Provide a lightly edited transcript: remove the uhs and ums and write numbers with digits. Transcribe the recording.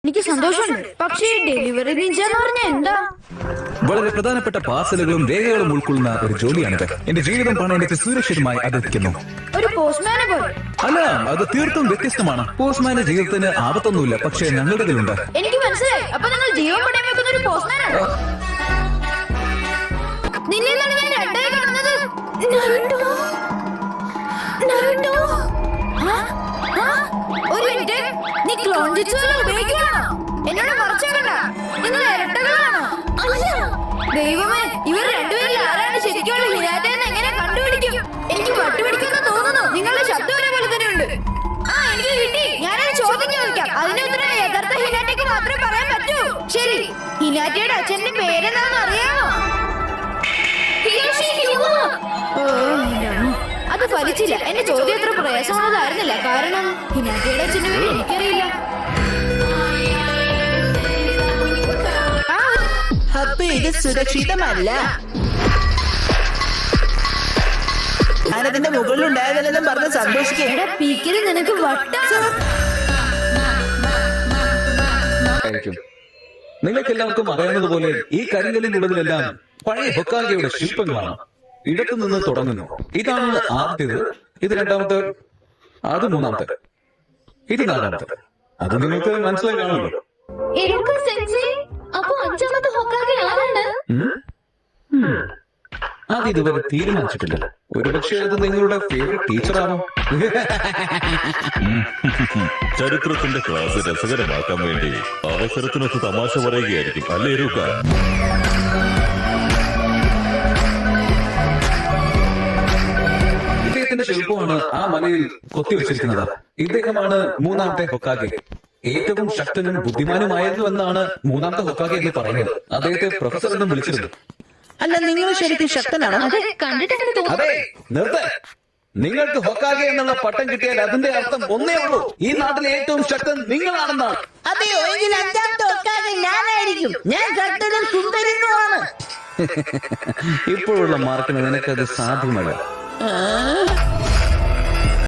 എനിക്ക് സന്തോഷമുണ്ട്. പക്ഷേ ഡെലിവറി നിഞ്ച എന്ന് പറഞ്ഞ എന്താ? വളരെ പ്രധാനപ്പെട്ട പാർസലുകളും രേഖകളും ഉൾക്കൊള്ളുന്ന ഒരു ജോലിയാണിത്. എന്റെ ജീവിതം പണയടിച്ച് സുരക്ഷിതമായി അതെത്തിക്കുന്നു. ഒരു പോസ്റ്റ്മാനെ പോലെ? അല്ല, അത് തീർത്തും വ്യത്യസ്തമാണ്. പോസ്റ്റ്മാന്റെ ജീവിതത്തിന് ആപത്തൊന്നുമില്ല, പക്ഷേ ഞങ്ങളുടേതിലുണ്ട്. എനിക്ക് മനസ്സിലായി. അപ്പൊ നിങ്ങൾ ജീവൻ പണയം വെക്കുന്ന ഒരു പോസ്റ്റ്മാനാണ്. നിന്നെ ഞാൻ രണ്ടായി കാണുന്നത്. ഒരു മിനിറ്റ്, നീ ക്ലോൺ ജിറ്റ്സുകൾ ഉപയോഗിക്കുകയാണോ? എന്നോട് മറച്ചേക്കണ്ട. നിങ്ങൾ ഇരട്ടകളാണോ? ദൈവമേ, ഇവർ രണ്ടുപേരിൽ ആരാണ് ശരിക്കുള്ള ഹിനാറ്റയെന്ന് എങ്ങനെ കണ്ടുപിടിക്കും? എനിക്ക് വട്ടുപിടിക്കുന്ന തോന്നുന്നു. നിങ്ങളുടെ ശബ്ദം ഒരേപോലെ തന്നെ ഉണ്ട്. എനിക്ക് കിട്ടി. ഞാനൊരു ചോദ്യം ചോദിക്കാം. അതിന് ഉത്തരം യഥാർത്ഥ ഹിനാറ്റയ്ക്ക് മാത്രമേ പറയാൻ പറ്റൂ. ശരി, ഹിനാറ്റയുടെ അച്ഛന്റെ പേരെന്താണെന്ന് അറിയാമോ? അത് ഫലിച്ചില്ല. എന്റെ ചോദ്യം അത്ര പ്രയാസമുള്ളതായിരുന്നില്ല. കാരണം ഹിനാറ്റയുടെ അച്ഛന്റെ പേര് എനിക്കറിയില്ല. അപ്പൊ ഇത് സുരക്ഷിതമല്ല. ഞാനതിന്റെ മുകളിലുണ്ടായതല്ലെന്നും പറഞ്ഞ് സന്തോഷിക്കുക. പീക്കില് നിനക്ക് നിങ്ങൾക്ക് എല്ലാവർക്കും അറിയാവുന്നതുപോലെ ഈ കരിങ്കല്ലിനുള്ളതിലെല്ലാം പഴയ ഹൊക്കാഗെയുടെ ശില്പങ്ങളാണ്. ഇടത്തു നിന്ന് തുടങ്ങുന്നു. ഇതാണ് ആദ്യത്തേത്, ഇത് രണ്ടാമത്തെ, അത് മൂന്നാമത്തെ, ഇത് നാലാമത്തെ. അത് നിങ്ങൾക്ക് മനസ്സിലായി കാണുമല്ലോ. അത് ഇതുവരെ തീരുമാനിച്ചിട്ടില്ല. ഒരുപക്ഷെ അത് നിങ്ങളുടെ ഫേവറേറ്റ് ടീച്ചറാണോ? ചരിത്രത്തിന്റെ ക്ലാസ് രസകരമാക്കാൻ വേണ്ടി അവസരത്തിനൊത്ത് തമാശ പറയുകയായിരിക്കും അല്ലേ രൂപ? ഇദ്ദേഹത്തിന്റെ ശില്പമാണ് ആ മലയിൽ കൊത്തിവെച്ചിരിക്കുന്നത്. ഇദ്ദേഹമാണ് മൂന്നാമത്തെ ഹൊക്കാഗെ. ഏറ്റവും ശക്തനും ബുദ്ധിമാനുമായിരുന്നു എന്നാണ് മൂന്നാമത്തെ ഹൊക്കാഗെ എന്ന് പറയുന്നത്. അദ്ദേഹത്തെ പ്രൊഫസർ എന്നും വിളിച്ചിരുന്നു. അല്ല, നിങ്ങൾ ശരിക്കും ശക്തനാണോ? അതെ, നിർത്ത. നിങ്ങൾക്ക് ഹൊക്കാഗെ എന്നുള്ള പട്ടം കിട്ടിയാൽ അതിന്റെ അർത്ഥം ഒന്നേ ഉള്ളൂ, ഈ നാട്ടിലെ ഏറ്റവും ശക്തൻ നിങ്ങളാണെന്നാണ്. അതെയോ? എങ്കിൽ അഞ്ചാമത്തെ ഹൊക്കാഗെ ഞാനായിരിക്കും. ഞാൻ ശക്തനും സുന്ദരനുമാണ്. ഇപ്പോഴുള്ള മാർക്കിന് നിനക്കത് സാധ്യമല്ല.